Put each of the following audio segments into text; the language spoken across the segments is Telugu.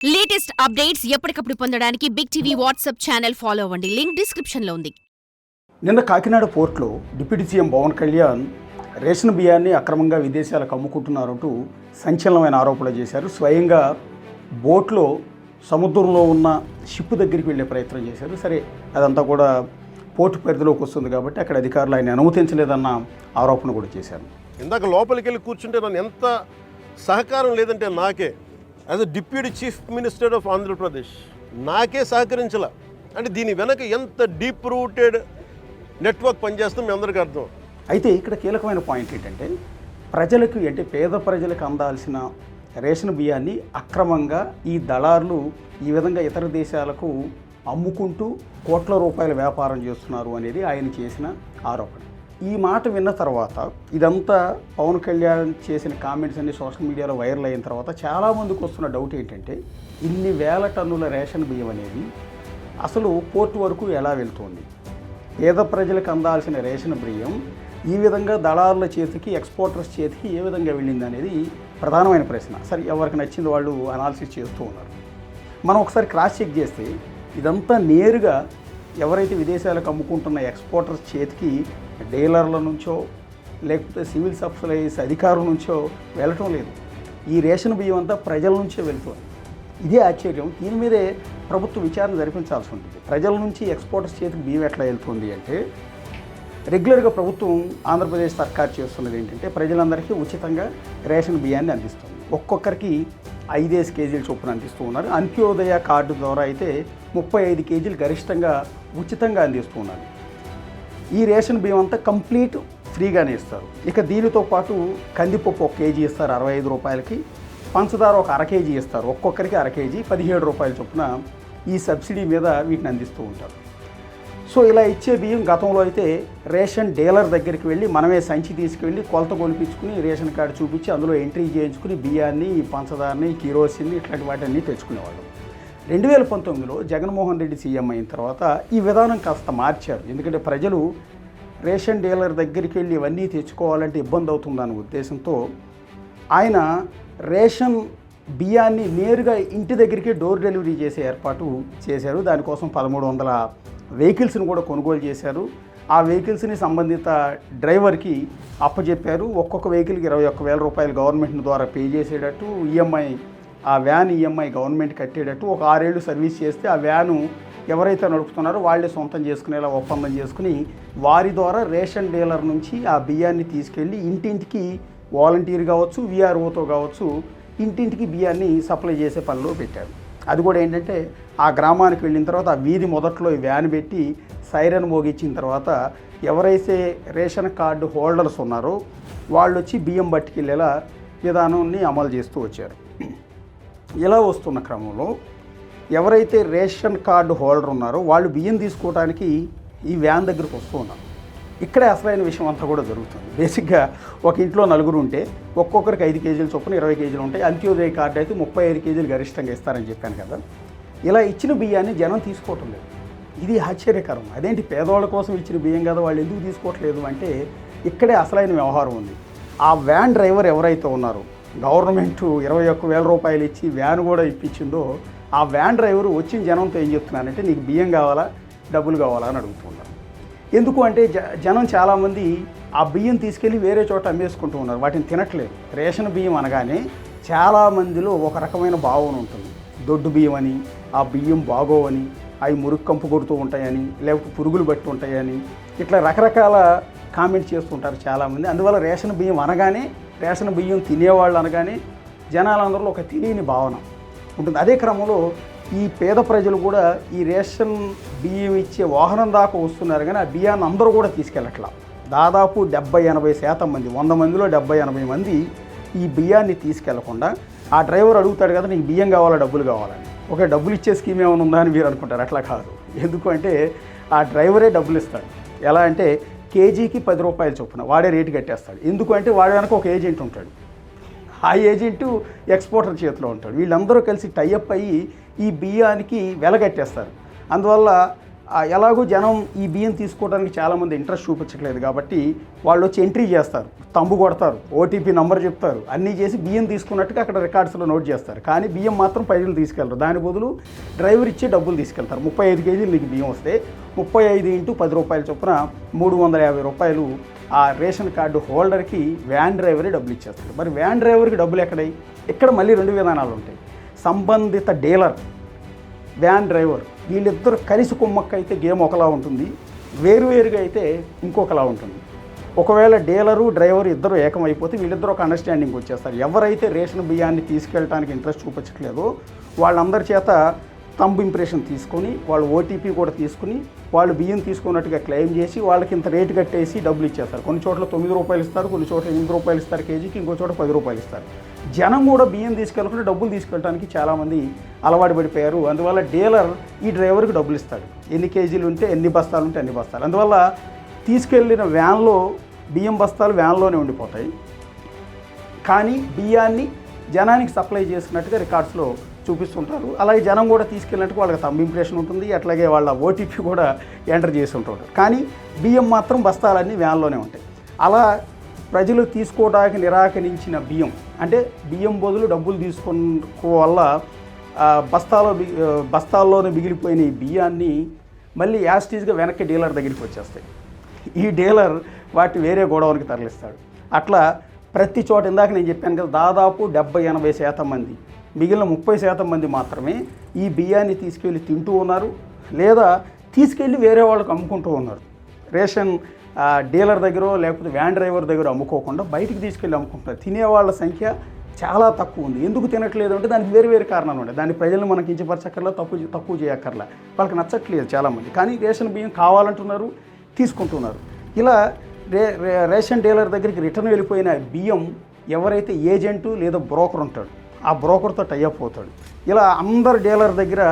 లేటెస్ట్ అప్డేట్స్ ఎప్పటికప్పుడు పొందడానికి big TV WhatsApp channel follow అవ్వండి. లింక్ డిస్క్రిప్షన్ లో ఉంది. నిన్న కాకినాడ పోర్టులో deputy CM Pawan Kalyan ration బియ్యాన్ని అక్రమంగా విదేశాలకు అమ్ముకుంటున్నారంటూ సంచలనమైన ఆరోపణలు చేశారు. స్వయంగా బోట్లో సముద్రంలో ఉన్న షిప్ దగ్గరికి వెళ్ళే ప్రయత్నం చేశారు. సరే, అదంతా కూడా పోర్టు పరిధిలోకి వస్తుంది కాబట్టి అక్కడ అధికారులు ఆయన అనుమతించలేదన్న ఆరోపణ కూడా చేశారు. ఇందాక లోపలికి వెళ్ళి కూర్చుంటే నన్ను ఎంత సహకారం లేదంటే నాకే as a deputy chief minister of Andhra Pradesh నాకే సహకరించాల అంటే దీని వెనక ఎంత డీప్ రూటెడ్ నెట్వర్క్ పనిచేస్తుందో మీ అందరికీ అర్థం. అయితే ఇక్కడ కీలకమైన పాయింట్ ఏంటంటే ప్రజలకు అంటే పేద ప్రజలకు అందాల్సిన రేషన్ బియ్యాన్ని అక్రమంగా ఈ దళారులు ఈ విధంగా ఇతర దేశాలకు అమ్ముకుంటూ కోట్ల రూపాయల వ్యాపారం చేస్తున్నారు అనేది ఆయన చేసిన ఆరోపణ. ఈ మాట విన్న తర్వాత ఇదంతా పవన్ కళ్యాణ్ చేసిన కామెంట్స్ అన్ని సోషల్ మీడియాలో వైరల్ అయిన తర్వాత చాలామందికి వస్తున్న డౌట్ ఏంటంటే ఇన్ని వేల టన్నుల రేషన్ బియ్యం అనేది అసలు పోర్టు వరకు ఎలా వెళ్తుంది, పేద ప్రజలకు అందాల్సిన రేషన్ బియ్యం ఈ విధంగా దళారుల చేతికి ఎక్స్పోర్టర్స్ చేతికి ఏ విధంగా వెళ్ళింది అనేది ప్రధానమైన ప్రశ్న. సరే, ఎవరికి నచ్చింది వాళ్ళు అనాలిసిస్ చేస్తూ ఉన్నారు. మనం ఒకసారి క్రాస్ చెక్ చేస్తే ఇదంతా నేరుగా ఎవరైతే విదేశాలకు అమ్ముకుంటున్న ఎక్స్పోర్టర్స్ చేతికి డీలర్ల నుంచో లేకపోతే సివిల్ సప్లైస్ అధికారుల నుంచో వెళ్ళటం లేదు. ఈ రేషన్ బియ్యం అంతా ప్రజల నుంచే వెళ్తుంది. ఇదే ఆశ్చర్యం. దీని మీదే ప్రభుత్వం విచారణ జరిపించాల్సి ఉంటుంది. ప్రజల నుంచి ఎక్స్పోర్టర్స్ చేతికి బియ్యం ఎట్లా వెళ్తుంది అంటే రెగ్యులర్గా ప్రభుత్వం ఆంధ్రప్రదేశ్ సర్కార్ చేస్తున్నది ఏంటంటే ప్రజలందరికీ ఉచితంగా రేషన్ బియ్యాన్ని అందిస్తుంది. ఒక్కొక్కరికి 5 కేజీల చొప్పున అందిస్తూ ఉన్నారు. అంత్యోదయ కార్డు ద్వారా అయితే 35 కేజీలు గరిష్టంగా ఉచితంగా అందిస్తూ ఉన్నారు. ఈ రేషన్ బియ్యం అంతా కంప్లీట్ ఫ్రీగానే ఇస్తారు. ఇక దీనితో పాటు కందిపప్పు 1 కేజీ ఇస్తారు 65 రూపాయలకి, పంచదార ఒక 1/2 కేజీ ఇస్తారు. ఒక్కొక్కరికి 1/2 కేజీ 17 రూపాయల చొప్పున ఈ సబ్సిడీ మీద వీటిని అందిస్తూ ఉంటారు. సో ఇలా ఇచ్చే బియ్యం గతంలో అయితే రేషన్ డీలర్ దగ్గరికి వెళ్ళి మనమే సంచి తీసుకువెళ్ళి కొలత కొలిపించుకుని రేషన్ కార్డు చూపించి అందులో ఎంట్రీ చేయించుకుని బియ్యాన్ని, పంచదారని, కిరోసిన్ని ఇట్లాంటి వాటిని తెచ్చుకునేవాళ్ళం. 2019లో జగన్మోహన్ రెడ్డి సీఎం అయిన తర్వాత ఈ విధానం కాస్త మార్చారు. ఎందుకంటే ప్రజలు రేషన్ డీలర్ దగ్గరికి వెళ్ళి ఇవన్నీ తెచ్చుకోవాలంటే ఇబ్బంది అవుతుందన్న ఉద్దేశంతో ఆయన రేషన్ బియ్యాన్ని నేరుగా ఇంటి దగ్గరికి డోర్ డెలివరీ చేసే ఏర్పాటు చేశారు. దానికోసం 1300 వెహికల్స్ని కూడా కొనుగోలు చేశారు. ఆ వెహికల్స్ని సంబంధిత డ్రైవర్కి అప్పచెప్పారు. ఒక్కొక్క వెహికల్కి 21,000 రూపాయలు గవర్నమెంట్ ద్వారా పే చేసేటట్టు, ఈఎంఐ ఆ వ్యాన్ ఈఎంఐ గవర్నమెంట్ కట్టేటట్టు, ఒక 6 ఏళ్ళు సర్వీస్ చేస్తే ఆ వ్యాను ఎవరైతే నడుపుతున్నారో వాళ్ళే సొంతం చేసుకునేలా ఒప్పందం చేసుకుని వారి ద్వారా రేషన్ డీలర్ నుంచి ఆ బియ్యాన్ని తీసుకెళ్ళి ఇంటింటికి వాలంటీర్ కావచ్చు, విఆర్ఓతో కావచ్చు ఇంటింటికి బియ్యాన్ని సప్లై చేసే పనిలో పెట్టారు. అది కూడా ఏంటంటే ఆ గ్రామానికి వెళ్ళిన తర్వాత ఆ వీధి మొదట్లో ఈ వ్యాన్ పెట్టి సైరన్ మోగించిన తర్వాత ఎవరైతే రేషన్ కార్డు హోల్డర్స్ ఉన్నారో వాళ్ళు వచ్చి బియ్యం పట్టుకెళ్ళేలా విధానాన్ని అమలు చేస్తూ వచ్చారు. ఇలా వస్తున్న క్రమంలో ఎవరైతే రేషన్ కార్డు హోల్డర్ ఉన్నారో వాళ్ళు బియ్యం తీసుకోవడానికి ఈ వ్యాన్ దగ్గరకు వస్తూ ఉన్నారు. ఇక్కడే అసలైన విషయం అంతా కూడా జరుగుతుంది. బేసిక్గా ఒక ఇంట్లో 4 ఉంటే ఒక్కొక్కరికి 5 కేజీల చొప్పున 20 కేజీలు ఉంటాయి. అంత్యోదయ కార్డు అయితే 35 కేజీలు గరిష్టంగా ఇస్తారని చెప్పాను కదా. ఇలా ఇచ్చిన బియ్యాన్ని జనం తీసుకోవటం లేదు. ఇది ఆశ్చర్యకరం. అదేంటి, పేదవాళ్ళ కోసం ఇచ్చిన బియ్యం కదా వాళ్ళు ఎందుకు తీసుకోవట్లేదు అంటే ఇక్కడే అసలైన వ్యవహారం ఉంది. ఆ వ్యాన్ డ్రైవర్ ఎవరైతే ఉన్నారో గవర్నమెంట్ 21,000 రూపాయలు ఇచ్చి వ్యాన్ కూడా ఇప్పించిందో ఆ వ్యాన్ డ్రైవర్ వచ్చిన జనంతో ఏం చెప్తున్నారంటే నీకు బియ్యం కావాలా, డబ్బులు కావాలా అని అడుగుతున్నారు. ఎందుకు అంటే జనం చాలామంది ఆ బియ్యం తీసుకెళ్ళి వేరే చోట అమ్మేసుకుంటూ ఉన్నారు. వాటిని తినట్లేదు. రేషన్ బియ్యం అనగానే చాలామందిలో ఒక రకమైన భావన ఉంటుంది. దొడ్డు బియ్యం అని, ఆ బియ్యం బాగోవని, అవి మురుగు కంపు కొడుతూ ఉంటాయని, లేకపోతే పురుగులు బట్టి ఉంటాయని ఇట్లా రకరకాల కామెంట్స్ చేస్తుంటారు చాలామంది. అందువల్ల రేషన్ బియ్యం అనగానే, రేషన్ బియ్యం తినేవాళ్ళు అనగానే జనాలందరిలో ఒక తెలియని భావన ఉంటుంది. అదే క్రమంలో ఈ పేద ప్రజలు కూడా ఈ రేషన్ బియ్యం ఇచ్చే వాహనం దాకా వస్తున్నారు, కానీ ఆ బియ్యాన్ని అందరూ కూడా తీసుకెళ్ళట్లా. దాదాపు 70-80% మంది, 100 మందిలో 70-80 మంది ఈ బియ్యాన్ని తీసుకెళ్లకుండా ఆ డ్రైవర్ అడుగుతాడు కదా నీకు బియ్యం కావాలా, డబ్బులు కావాలని. ఒక డబ్బులు ఇచ్చే స్కీమ్ ఏమైనా ఉందా అని మీరు అనుకుంటారు. అట్లా కాదు. ఎందుకు అంటే ఆ డ్రైవరే డబ్బులు ఇస్తాడు. ఎలా అంటే కేజీకి 10 రూపాయల చొప్పున వాడే రేటు కట్టేస్తాడు. ఎందుకు అంటే వాడి వెనక ఒక ఏజెంట్ ఉంటాడు. ఆ ఏజెంటు ఎక్స్పోర్టర్ చేతిలో ఉంటాడు. వీళ్ళందరూ కలిసి టైఅప్ అయ్యి ఈ బియ్యానికి వెలగట్టేస్తారు. అందువల్ల ఎలాగో జనం ఈ బియ్యం తీసుకోవడానికి చాలామంది ఇంట్రెస్ట్ చూపించట్లేదు కాబట్టి వాళ్ళు వచ్చి ఎంట్రీ చేస్తారు, తంబు కొడతారు, ఓటీపీ నంబర్ చెప్తారు, అన్నీ చేసి బియ్యం తీసుకున్నట్టుగా అక్కడ రికార్డ్స్లో నోట్ చేస్తారు. కానీ బియ్యం మాత్రం ప్రజలు తీసుకెళ్లరు. దాని బదులు డ్రైవర్ ఇచ్చే డబ్బులు తీసుకెళ్తారు. 35 కేజీలు నీకు బియ్యం వస్తే 35 × 10 రూపాయల చొప్పున 350 రూపాయలు ఆ రేషన్ కార్డు హోల్డర్కి వ్యాన్ డ్రైవరే డబ్బులు ఇచ్చేస్తారు. మరి వ్యాన్ డ్రైవర్కి డబ్బులు ఎక్కడై? ఇక్కడ మళ్ళీ 2 విధానాలు ఉంటాయి. సంబంధిత డీలర్, వ్యాన్ డ్రైవర్, వీళ్ళిద్దరు కలిసి కుమ్మక్కైతే గేమ్ ఒకలా ఉంటుంది, వేరువేరుగా అయితే ఇంకొకలా ఉంటుంది. ఒకవేళ డీలరు డ్రైవర్ ఇద్దరు ఏకమైపోతే వీళ్ళిద్దరూ ఒక అండర్స్టాండింగ్ వచ్చేస్తారు. ఎవరైతే రేషన్ బియ్యాన్ని తీసుకెళ్ళడానికి ఇంట్రెస్ట్ చూపించట్లేదో వాళ్ళందరి చేత తంబ్ ఇంప్రెషన్ తీసుకొని వాళ్ళు ఓటీపీ కూడా తీసుకుని వాళ్ళు బియ్యం తీసుకున్నట్టుగా క్లెయిమ్ చేసి వాళ్ళకి ఇంత రేటు కట్టేసి డబ్బులు ఇచ్చేస్తారు. కొన్ని చోట్ల 9 రూపాయలు ఇస్తారు, కొన్ని చోట్ల 8 రూపాయలు ఇస్తారు కేజీకి, ఇంకో చోట 10 రూపాయలు ఇస్తారు. జనం కూడా బియ్యం తీసుకెళ్ళకుండా డబ్బులు తీసుకెళ్ళడానికి చాలామంది అలవాటు పడిపోయారు. అందువల్ల డీలర్ ఈ డ్రైవర్కి డబ్బులు ఇస్తాడు. ఎన్ని కేజీలు ఉంటే ఎన్ని బస్తాలు ఉంటే అన్ని బస్తాలు. అందువల్ల తీసుకెళ్ళిన వ్యాన్లో బియ్యం బస్తాలు వ్యాన్లోనే ఉండిపోతాయి, కానీ బియ్యాన్ని జనానికి సప్లై చేసినట్టుగా రికార్డ్స్లో చూపిస్తుంటారు. అలాగే జనం కూడా తీసుకెళ్ళినట్టు వాళ్ళకి తంబ్ ఇంప్రెషన్ ఉంటుంది, అట్లాగే వాళ్ళ ఓటీపీ కూడా ఎంటర్ చేసి ఉంటారు. కానీ బియ్యం మాత్రం బస్తాలన్నీ వ్యాన్లోనే ఉంటాయి. అలా ప్రజలు తీసుకోవడానికి నిరాకరించిన బియ్యం, అంటే బియ్యం బదులు డబ్బులు తీసుకోవల్ల బస్తాల్లోనే మిగిలిపోయిన ఈ బియ్యాన్ని మళ్ళీ యాస్టీజ్గా వెనక్కి డీలర్ దగ్గరికి వచ్చేస్తాయి. ఈ డీలర్ వాటి వేరే గోడౌన్కి తరలిస్తాడు. అట్లా ప్రతి చోట ఇందాక నేను చెప్పాను కదా, దాదాపు 70-80% మంది, మిగిలిన 30% మంది మాత్రమే ఈ బియ్యాన్ని తీసుకెళ్ళి తింటూ ఉన్నారు, లేదా తీసుకెళ్ళి వేరే వాళ్ళకి అమ్ముకుంటూ ఉన్నారు. రేషన్ డీలర్ దగ్గర లేకపోతే వ్యాన్ డ్రైవర్ దగ్గర అమ్ముకోకుండా బయటికి తీసుకెళ్ళి అమ్ముకుంటున్నారు. తినేవాళ్ళ సంఖ్య చాలా తక్కువ ఉంది. ఎందుకు తినట్లేదు అంటే దానికి వేరు వేరు కారణాలు ఉంటాయి. దాని ప్రజలను మనకి కించపరచక్కర్లా, తక్కువ చేయక్కర్లా, వాళ్ళకి నచ్చట్లేదు చాలామంది. కానీ రేషన్ బియ్యం కావాలంటున్నారు, తీసుకుంటున్నారు. ఇలా రేషన్ డీలర్ దగ్గరికి రిటర్న్ వెళ్ళిపోయిన బియ్యం ఎవరైతే ఏజెంటు లేదా బ్రోకర్ ఉంటాడు, ఆ బ్రోకర్తో టైఅప్ అవుతాడు. ఇలా అందరు డీలర్ దగ్గర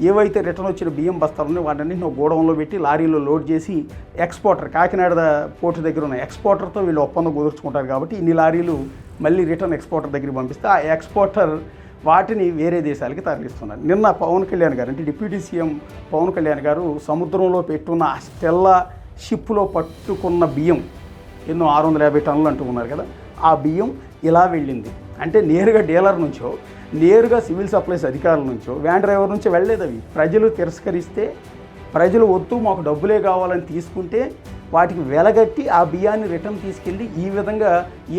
ఏవైతే రిటర్న్ వచ్చిన బియ్యం బస్తాలు ఉన్నాయో వాటన్నింటిని గోడౌన్లో పెట్టి లారీలో లోడ్ చేసి ఎక్స్పోర్టర్, కాకినాడ పోర్టు దగ్గర ఉన్న ఎక్స్పోర్టర్తో వీళ్ళు ఒప్పందం కుదుర్చుకుంటారు. కాబట్టి ఇన్ని లారీలు మళ్ళీ రిటర్న్ ఎక్స్పోర్టర్ దగ్గరికి పంపిస్తే ఆ ఎక్స్పోర్టర్ వాటిని వేరే దేశాలకి తరలిస్తున్నారు. నిన్న పవన్ కళ్యాణ్ గారు, అంటే డిప్యూటీ సీఎం పవన్ కళ్యాణ్ గారు సముద్రంలో పెట్టున్న ఆ స్టెల్లా షిప్లో పట్టుకున్న బియ్యం ఎన్నో 650 టన్నులు అంటూ ఉన్నారు కదా, ఆ బియ్యం ఇలా వెళ్ళింది. అంటే నేరుగా డీలర్ నుంచో, నేరుగా సివిల్ సప్లైస్ అధికారుల నుంచో, వ్యాన్ డ్రైవర్ నుంచో వెళ్ళలేదు. అవి ప్రజలు తిరస్కరిస్తే, ప్రజలు వద్దు మాకు డబ్బులే కావాలని తీసుకుంటే వాటికి వెలగట్టి ఆ బియ్యాన్ని రిటర్న్ తీసుకెళ్ళి ఈ విధంగా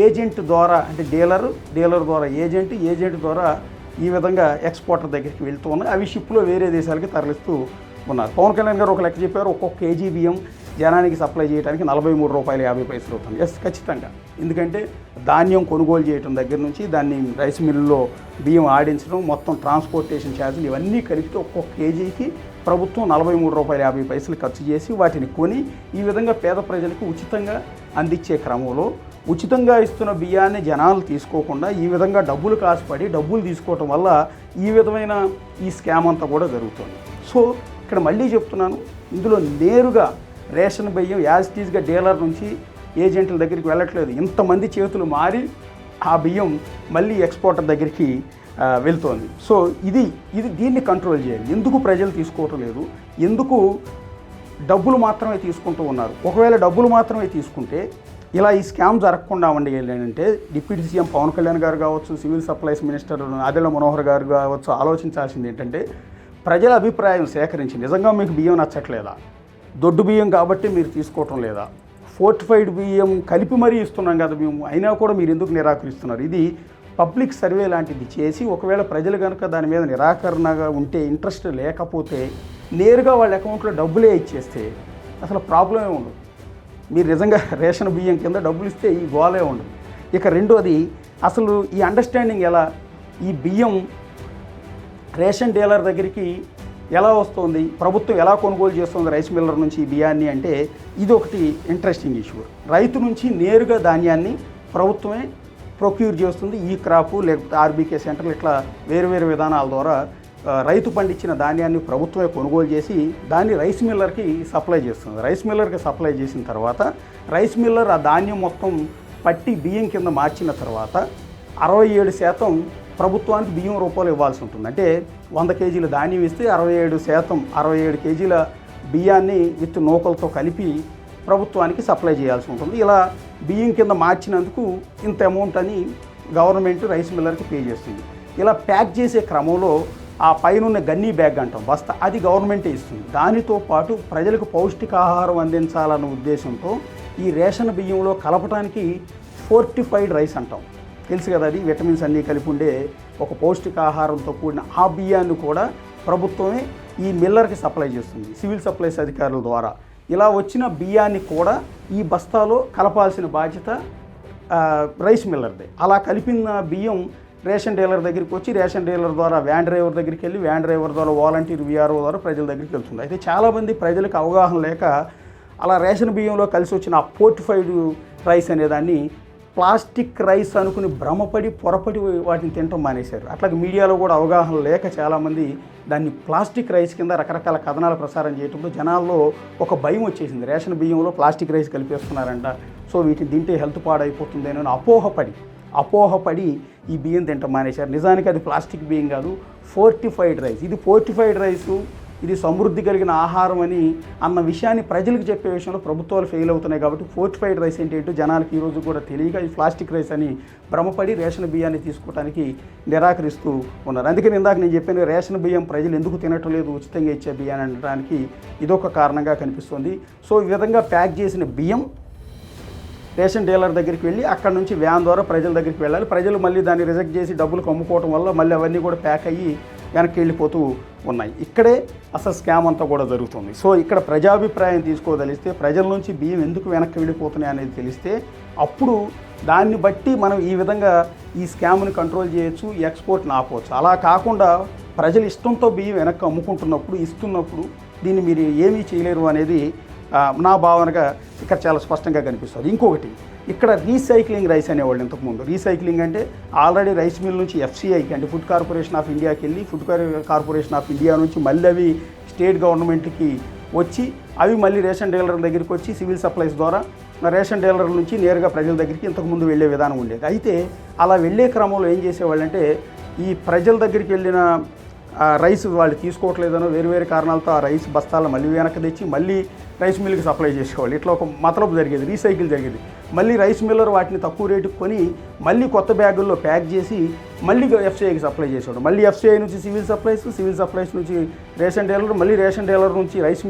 ఏజెంట్ ద్వారా, అంటే డీలర్ ద్వారా ఏజెంట్ ద్వారా ఈ విధంగా ఎక్స్పోర్టర్ దగ్గరికి వెళ్తూ ఉన్నాయి. అవి షిప్లో వేరే దేశాలకి తరలిస్తూ ఉన్నారు. పవన్ కళ్యాణ్ గారు ఒక లెక్క చెప్పారు, ఒక్కొక్క కేజీ బియ్యం జనానికి సప్లై చేయడానికి 43 రూపాయలు 50 పైసలు అవుతుంది. ఎస్, ఖచ్చితంగా. ఎందుకంటే ధాన్యం కొనుగోలు చేయడం దగ్గర నుంచి దాన్ని రైస్ మిల్లులో బియ్యం ఆడించడం, మొత్తం ట్రాన్స్పోర్టేషన్ ఛార్జీలు ఇవన్నీ కలిపితే ఒక్కొక్క కేజీకి ప్రభుత్వం 43 రూపాయలు 50 పైసలు ఖర్చు చేసి వాటిని కొని ఈ విధంగా పేద ప్రజలకు ఉచితంగా అందించే క్రమంలో ఉచితంగా ఇస్తున్న బియ్యాన్ని జనాలు తీసుకోకుండా ఈ విధంగా డబ్బులు కాసుపడి డబ్బులు తీసుకోవటం వల్ల ఈ విధమైన ఈ స్కామ్ అంతా కూడా జరుగుతుంది. సో ఇక్కడ మళ్ళీ చెప్తున్నాను, ఇందులో నేరుగా రేషన్ బియ్యం యాజిటీస్గా డీలర్ నుంచి ఏజెంట్ల దగ్గరికి వెళ్ళట్లేదు. ఇంతమంది చేతులు మారి ఆ బియ్యం మళ్ళీ ఎక్స్పోర్టర్ దగ్గరికి వెళ్తోంది. సో ఇది దీన్ని కంట్రోల్ చేయాలి. ఎందుకు ప్రజలు తీసుకోవటం లేదు, ఎందుకు డబ్బులు మాత్రమే తీసుకుంటూ ఉన్నారు? ఒకవేళ డబ్బులు మాత్రమే తీసుకుంటే ఇలా ఈ స్కామ్ జరగకుండా ఉండేంటే డిప్యూటీ సీఎం పవన్ కళ్యాణ్ గారు కావచ్చు, సివిల్ సప్లైస్ మినిస్టర్ ఆదిల మనోహర్ గారు కావచ్చు, ఆలోచించాల్సింది ఏంటంటే ప్రజల అభిప్రాయం సేకరించి నిజంగా మీకు బియ్యం నచ్చట్లేదా, దొడ్డు బియ్యం కాబట్టి మీరు తీసుకోవటం లేదా, ఫోర్టిఫైడ్ బియ్యం కలిపి మరీ ఇస్తున్నాం కదా మేము, అయినా కూడా మీరు ఎందుకు నిరాకరిస్తున్నారు? ఇది పబ్లిక్ సర్వే లాంటిది చేసి ఒకవేళ ప్రజలు కనుక దాని మీద నిరాకరణగా ఉంటే, ఇంట్రెస్ట్ లేకపోతే నేరుగా వాళ్ళ అకౌంట్లో డబ్బులే ఇచ్చేస్తే అసలు ప్రాబ్లమే ఉండదు. మీరు నిజంగా రేషన్ బియ్యం కింద డబ్బులు ఇస్తే ఈ గోలే ఉండదు. ఇక రెండోది, అసలు ఈ అండర్స్టాండింగ్ ఎలా, ఈ బియ్యం రేషన్ డీలర్ దగ్గరికి ఎలా వస్తుంది, ప్రభుత్వం ఎలా కొనుగోలు చేస్తుంది రైస్ మిల్లర్ నుంచి ఈ బియ్యాన్ని అంటే ఇది ఒకటి ఇంట్రెస్టింగ్ ఇష్యూ. రైతు నుంచి నేరుగా ధాన్యాన్ని ప్రభుత్వమే ప్రొక్యూర్ చేస్తుంది. ఈ క్రాపు లేకపోతే ఆర్బీకే సెంటర్లు ఇట్లా వేరు విధానాల ద్వారా రైతు పండించిన ధాన్యాన్ని ప్రభుత్వమే కొనుగోలు చేసి దాన్ని రైస్ మిల్లర్కి సప్లై చేస్తుంది. రైస్ మిల్లర్కి సప్లై చేసిన తర్వాత రైస్ మిల్లర్ ఆ ధాన్యం మొత్తం పట్టి బియ్యం కింద మార్చిన తర్వాత 67% ప్రభుత్వానికి బియ్యం రూపాయలు ఇవ్వాల్సి ఉంటుంది. అంటే 100 కేజీల ధాన్యం ఇస్తే 67 కేజీల బియ్యాన్ని విత్ నూకలతో కలిపి ప్రభుత్వానికి సప్లై చేయాల్సి ఉంటుంది. ఇలా బియ్యం కింద మార్చినందుకు ఇంత అమౌంట్ అని గవర్నమెంట్ రైస్ మిల్లర్కి పే చేస్తుంది. ఇలా ప్యాక్ చేసే క్రమంలో ఆ పైన గన్నీ బ్యాగ్ అంటాం బస్తా, అది గవర్నమెంటే ఇస్తుంది. దానితో పాటు ప్రజలకు పౌష్టికాహారం అందించాలన్న ఉద్దేశంతో ఈ రేషన్ బియ్యంలో కలపడానికి ఫోర్టిఫైడ్ రైస్ అంటాం, తెలుసు కదా, అది విటమిన్స్ అన్నీ కలిపి ఉండే ఒక పౌష్టికాహారంతో కూడిన ఆ బియ్యాన్ని కూడా ప్రభుత్వమే ఈ మిల్లర్కి సప్లై చేస్తుంది సివిల్ సప్లైస్ అధికారుల ద్వారా. ఇలా వచ్చిన బియ్యాన్ని కూడా ఈ బస్తాలో కలపాల్సిన బాధ్యత రైస్ మిల్లర్దే. అలా కలిపిన బియ్యం రేషన్ డీలర్ దగ్గరికి వచ్చి రేషన్ డీలర్ ద్వారా వ్యాన్ డ్రైవర్ దగ్గరికి వెళ్ళి వ్యాన్ డ్రైవర్ ద్వారా వాలంటీర్ విఆర్ఓ ద్వారా ప్రజల దగ్గరికి వెళ్తుంది. అయితే చాలామంది ప్రజలకు అవగాహన లేక అలా రేషన్ బియ్యంలో కలిసి వచ్చిన ఆ ఫోర్టిఫైడ్ రైస్ అనేదాన్ని ప్లాస్టిక్ రైస్ అనుకుని భ్రమపడి పొరపడి వాటిని తినటం మానేశారు. అట్లాగే మీడియాలో కూడా అవగాహన లేక చాలామంది దాన్ని ప్లాస్టిక్ రైస్ కింద రకరకాల కథనాలు ప్రసారం చేయడంతో జనాల్లో ఒక భయం వచ్చేసింది. రేషన్ బియ్యంలో ప్లాస్టిక్ రైస్ కలిపేస్తున్నారంట, సో వీటిని తింటే హెల్త్ పాడైపోతుంది అని అపోహపడి ఈ బియ్యం తింటం మానేశారు. నిజానికి అది ప్లాస్టిక్ బియ్యం కాదు, ఫోర్టిఫైడ్ రైస్. ఇది ఫోర్టిఫైడ్ రైసు, ఇది సమృద్ధి కలిగిన ఆహారం అని అన్న విషయాన్ని ప్రజలకు చెప్పే విషయంలో ప్రభుత్వాలు ఫెయిల్ అవుతున్నాయి. కాబట్టి ఫోర్టిఫైడ్ రైస్ ఏంటంటే జనాలకు ఈరోజు కూడా తెలియక ఇది ప్లాస్టిక్ రైస్ అని భ్రమపడి రేషన్ బియ్యాన్ని తీసుకోవడానికి నిరాకరిస్తూ ఉన్నారు. అందుకని ఇందాక నేను చెప్పాను, రేషన్ బియ్యం ప్రజలు ఎందుకు తినటం లేదు, ఉచితంగా ఇచ్చే బియ్యాన్ని అనడానికి ఇదొక కారణంగా కనిపిస్తుంది. సో ఈ విధంగా ప్యాక్ చేసిన బియ్యం రేషన్ డీలర్ దగ్గరికి వెళ్ళి అక్కడ నుంచి వ్యాన్ ద్వారా ప్రజల దగ్గరికి వెళ్ళాలి. ప్రజలు మళ్ళీ దాన్ని రిజెక్ట్ చేసి డబ్బులు కమ్ముకోవడం వల్ల మళ్ళీ అవన్నీ కూడా ప్యాక్ అయ్యి వెనక్కి వెళ్ళిపోతూ ఉన్నాయి. ఇక్కడే అసలు స్కామ్ అంతా కూడా జరుగుతుంది. సో ఇక్కడ ప్రజాభిప్రాయం తీసుకోదలిస్తే, ప్రజల నుంచి బియ్యం ఎందుకు వెనక్కి వెళ్ళిపోతున్నాయి అనేది తెలిస్తే అప్పుడు దాన్ని బట్టి మనం ఈ విధంగా ఈ స్కామ్ని కంట్రోల్ చేయొచ్చు, ఈ ఎక్స్పోర్ట్ని ఆపవచ్చు. అలా కాకుండా ప్రజలు ఇష్టంతో బియ్యం వెనక్కి అమ్ముకుంటున్నప్పుడు, ఇస్తున్నప్పుడు దీన్ని మీరు ఏమీ చేయలేరు అనేది నా భావనగా ఇక్కడ చాలా స్పష్టంగా కనిపిస్తుంది. ఇంకొకటి, ఇక్కడ రీసైక్లింగ్ రైస్ అనేవాళ్ళు ఇంతకుముందు. రీసైక్లింగ్ అంటే ఆల్రెడీ రైస్ మిల్ నుంచి ఎఫ్సిఐకి అంటే ఫుడ్ కార్పొరేషన్ ఆఫ్ ఇండియాకి వెళ్ళి ఫుడ్ కార్పొరేషన్ ఆఫ్ ఇండియా నుంచి మళ్ళీ అవి స్టేట్ గవర్నమెంట్కి వచ్చి అవి మళ్ళీ రేషన్ డీలర్ దగ్గరికి వచ్చి సివిల్ సప్లైస్ ద్వారా రేషన్ డీలర్ నుంచి నేరుగా ప్రజల దగ్గరికి ఇంతకుముందు వెళ్ళే విధానం ఉండేది. అయితే అలా వెళ్ళే క్రమంలో ఏం చేసేవాళ్ళంటే ఈ ప్రజల దగ్గరికి వెళ్ళిన రైస్ వాళ్ళు తీసుకోవట్లేదనో వేరు కారణాలతో ఆ రైస్ బస్తాలు మళ్ళీ వెనక్కి తెచ్చి మళ్ళీ రైస్ మిల్కి సప్లై చేసేవాళ్ళు. ఇట్లా ఒక మతలబు జరిగేది, రీసైకిల్ జరిగేది. మళ్ళీ రైస్ మిల్లర్ వాటిని తక్కువ రేటుకు కొని మళ్ళీ కొత్త బ్యాగుల్లో ప్యాక్ చేసి మళ్ళీ ఎఫ్సిఐకి సప్లై చేసేవాడు. మళ్ళీ ఎఫ్సిఐ నుంచి సివిల్ సప్లైస్ నుంచి రేషన్ డీలర్, మళ్ళీ రేషన్ డీలర్ నుంచి రైస్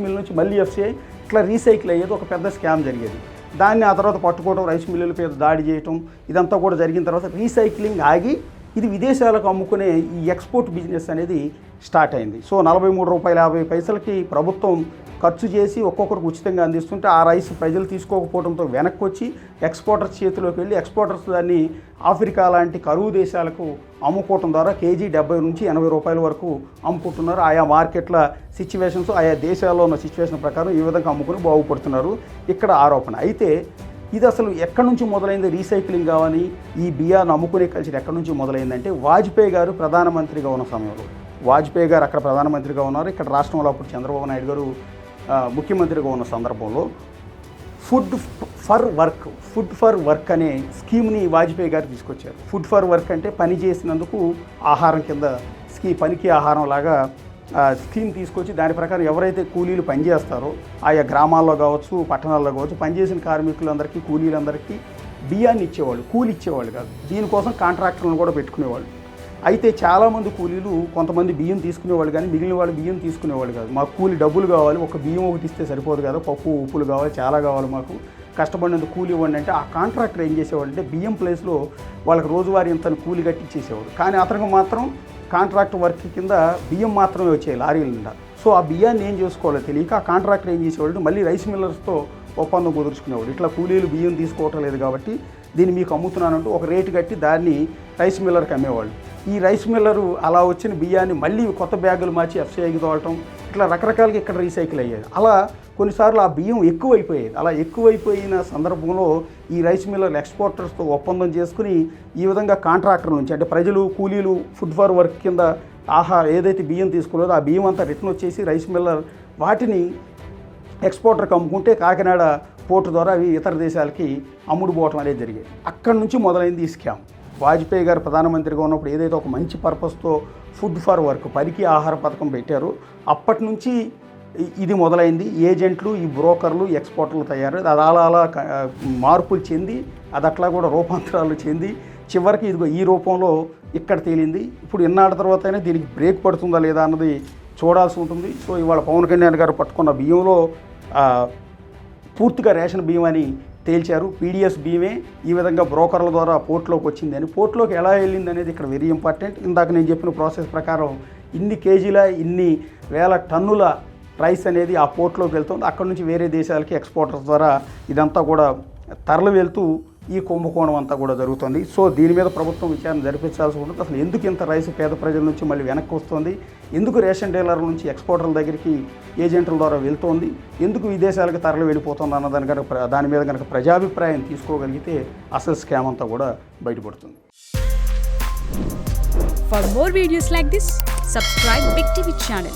మిల్ నుంచి మళ్ళీ ఎఫ్సిఐ, ఇట్లా రీసైకిల్ అయ్యేది. ఒక పెద్ద స్కామ్ జరిగేది. దాన్ని ఆ తర్వాత పట్టుకోవడం, రైస్ మిల్లుల మీద దాడి చేయటం, ఇదంతా కూడా జరిగిన తర్వాత రీసైక్లింగ్ ఆగి ఇది విదేశాలకు అమ్ముకునే ఈ ఎక్స్పోర్ట్ బిజినెస్ అనేది స్టార్ట్ అయింది. సో ₹43.50 ప్రభుత్వం ఖర్చు చేసి ఒక్కొక్కరికి ఉచితంగా అందిస్తుంటే ఆ రైస్ ప్రజలు తీసుకోకపోవడంతో వెనక్కి వచ్చి ఎక్స్పోర్టర్స్ చేతిలోకి వెళ్ళి ఎక్స్పోర్టర్స్ దాన్ని ఆఫ్రికా లాంటి కరువు దేశాలకు అమ్ముకోవడం ద్వారా కేజీ ₹70 నుంచి ₹80 వరకు అమ్ముకుంటున్నారు. ఆయా మార్కెట్ల సిచ్యువేషన్స్, ఆయా దేశాల్లో ఉన్న సిచ్యువేషన్ ప్రకారం ఈ విధంగా అమ్ముకుని బాగుపడుతున్నారు ఇక్కడ ఆరోపణ. అయితే ఇది అసలు ఎక్కడి నుంచి మొదలైంది రీసైక్లింగ్ కావని ఈ బియ్యాన్ని అమ్ముకునే కల్చర్ ఎక్కడి నుంచి మొదలైందంటే వాజ్పేయి గారు ప్రధానమంత్రిగా ఉన్న సమయంలో, వాజ్పేయి గారు అక్కడ ప్రధానమంత్రిగా ఉన్నారు, ఇక్కడ రాష్ట్రంలో అప్పుడు చంద్రబాబు నాయుడు గారు ముఖ్యమంత్రిగా ఉన్న సందర్భంలో ఫుడ్ ఫర్ వర్క్ అనే స్కీమ్ని వాజ్పేయి గారు తీసుకొచ్చారు. ఫుడ్ ఫర్ వర్క్ అంటే పని చేసినందుకు ఆహారం కింద పనికి ఆహారం లాగా స్కీమ్ తీసుకొచ్చి దాని ప్రకారం ఎవరైతే కూలీలు పనిచేస్తారో ఆయా గ్రామాల్లో కావచ్చు, పట్టణాల్లో కావచ్చు, పనిచేసిన కార్మికులందరికీ, కూలీలందరికీ బియ్యాన్ని ఇచ్చేవాళ్ళు, కూలి ఇచ్చేవాళ్ళు కాదు. దీనికోసం కాంట్రాక్టర్లను కూడా పెట్టుకునేవాళ్ళు. అయితే చాలామంది కూలీలు కొంతమంది బియ్యం తీసుకునేవాళ్ళు కానీ మిగిలిన వాళ్ళు బియ్యం తీసుకునేవాళ్ళు కాదు. మాకు కూలి డబ్బులు కావాలి, ఒక బియ్యం ఒకటి ఇస్తే సరిపోదు కదా, పప్పు ఉప్పులు కావాలి, చాలా కావాలి, మాకు కష్టపడినందుకు కూలి ఇవ్వండి అంటే ఆ కాంట్రాక్టర్ ఏం చేసేవాడు అంటే బియ్యం ప్లేస్లో వాళ్ళకి రోజువారీ ఇంత కూలి కట్టించేసేవాడు. కానీ అతనికి మాత్రం కాంట్రాక్ట్ వర్క్ కింద బియ్యం మాత్రమే వచ్చాయి లారీల నిండా. సో ఆ బియ్యాన్ని ఏం చేసుకోవాలో తెలియక ఆ కాంట్రాక్టర్ ఏం చేసేవాడు మళ్ళీ రైస్ మిల్లర్స్తో ఒప్పందం కుదుర్చుకునేవాడు. ఇట్లా కూలీలు బియ్యం తీసుకోవటం లేదు కాబట్టి దీన్ని మీకు అమ్ముతున్నానంటూ ఒక రేటు కట్టి దాన్ని రైస్ మిల్లర్కి అమ్మేవాళ్ళు. ఈ రైస్ మిల్లరు అలా వచ్చిన బియ్యాన్ని మళ్ళీ కొత్త బ్యాగులు మార్చి ఎఫ్సిఐకి తోలటం, ఇట్లా రకరకాలుగా ఇక్కడ రీసైకిల్ అయ్యేది. అలా కొన్నిసార్లు ఆ బియ్యం ఎక్కువైపోయేది. అలా ఎక్కువైపోయిన సందర్భంలో ఈ రైస్ మిల్లర్లు ఎక్స్పోర్టర్స్తో ఒప్పందం చేసుకుని ఈ విధంగా కాంట్రాక్టర్ నుంచి అంటే ప్రజలు కూలీలు ఫుడ్ ఫర్ వర్క్ కింద ఏదైతే బియ్యం తీసుకోలేదో ఆ బియ్యం అంతా రిటర్న్ వచ్చేసి రైస్ మిల్లర్ వాటిని ఎక్స్పోర్టర్కి అమ్ముకుంటే కాకినాడ పోర్టు ద్వారా అవి ఇతర దేశాలకి అమ్ముడుపోవటం అనేది జరిగేది. అక్కడి నుంచి మొదలైంది ఈ స్కామ్. వాజ్పేయి గారు ప్రధానమంత్రిగా ఉన్నప్పుడు ఏదైతే ఒక మంచి పర్పస్తో ఫుడ్ ఫర్ వర్క్ పనికి ఆహార పథకం పెట్టారో అప్పటి నుంచి ఇది మొదలైంది. ఏజెంట్లు, ఈ బ్రోకర్లు, ఎక్స్పోర్టర్లు తయారు. అది అలా మార్పులు చెంది అది అట్లా కూడా రూపాంతరాలు చెంది చివరికి ఇదిగో ఈ రూపంలో ఇక్కడ తేలింది. ఇప్పుడు ఇన్నాళ్ళ తర్వాత అయినా దీనికి బ్రేక్ పడుతుందా లేదా అన్నది చూడాల్సి ఉంటుంది. సో ఇవాళ పవన్ కళ్యాణ్ గారు పట్టుకున్న బియ్యంలో పూర్తిగా రేషన్ బియ్యం అని తేల్చారు. పీడిఎస్ బియ్యమే ఈ విధంగా బ్రోకర్ల ద్వారా పోర్ట్లోకి వచ్చిందని. పోర్ట్లోకి ఎలా వెళ్ళింది అనేది ఇక్కడ వెరీ ఇంపార్టెంట్. ఇందాక నేను చెప్పిన ప్రాసెస్ ప్రకారం ఇన్ని కేజీల ఇన్ని వేల టన్నుల రైస్ అనేది ఆ పోర్ట్లోకి వెళ్తుంది. అక్కడ నుంచి వేరే దేశాలకి ఎక్స్పోర్టర్స్ ద్వారా ఇదంతా కూడా తరలి వెళ్తూ ఈ కుంభకోణం అంతా కూడా జరుగుతుంది. సో దీని మీద ప్రభుత్వం విచారణ జరిపించాల్సి ఉంటుంది. అసలు ఎందుకు ఇంత రైస్ పేద ప్రజల నుంచి మళ్ళీ వెనక్కి వస్తుంది, ఎందుకు రేషన్ డీలర్ల నుంచి ఎక్స్పోర్టర్ల దగ్గరికి ఏజెంట్ల ద్వారా వెళ్తోంది, ఎందుకు విదేశాలకు తరలి వెళ్ళిపోతుంది అన్నదాని కనుక దాని మీద కనుక ప్రజాభిప్రాయం తీసుకోగలిగితే అసలు స్కామ్ అంతా కూడా బయటపడుతుంది. For more videos like this, subscribe Big TV channel.